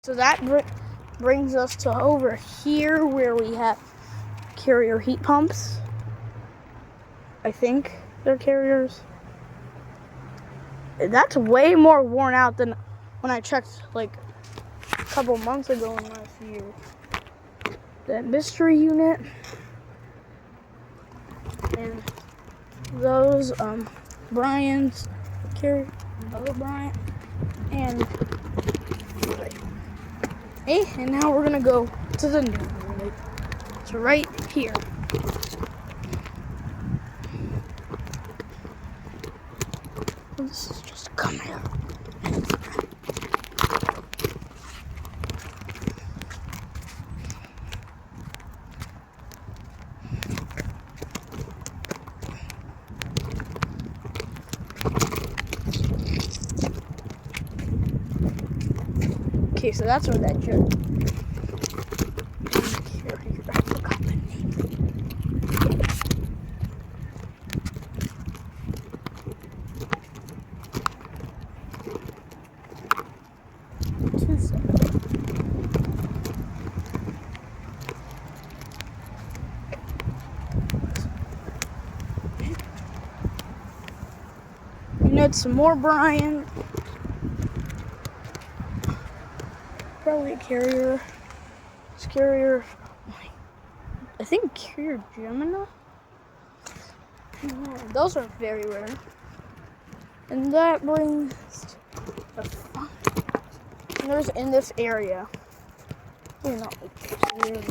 So that brings us to over here where we have carrier heat pumps. I think they're carriers. That's way more worn out than when I checked like a couple months ago in last year. That mystery unit and those Brian's carrier, other Brian, and hey, and now we're gonna go to the new unit. It's right here. This is just coming out. Okay, so that's where that jerk. I forgot the name. You need some more Brian. Probably a carrier. It's carrier. I think carrier Gemini. Those are very rare. And that brings the fun. And there's in this area. Not like this area.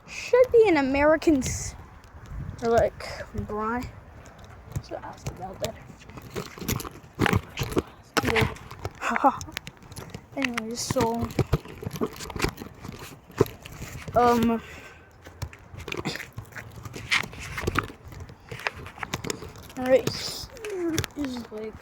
Should be an American or like Brian. So ask about that. Yeah. Anyways, so right here is like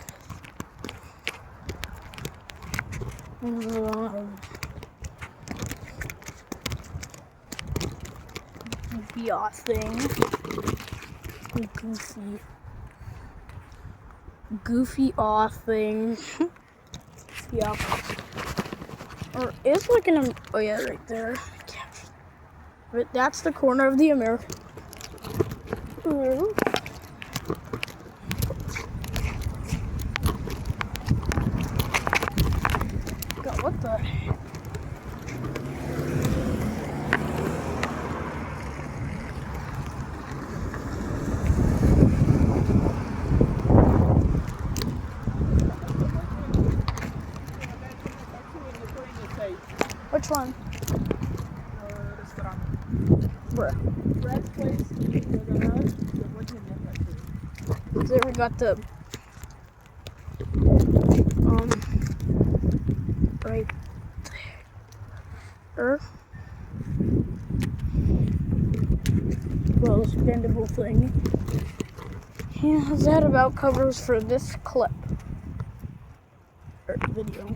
yacht thing. Goofy aw thing. Yeah. Or is like an oh yeah, right there. But that's the corner of the American. God, what the heck? Which one? Bruh. Brad's place. There we got the right there. Well, this bendable thing. Yeah, that about covers for this clip or video.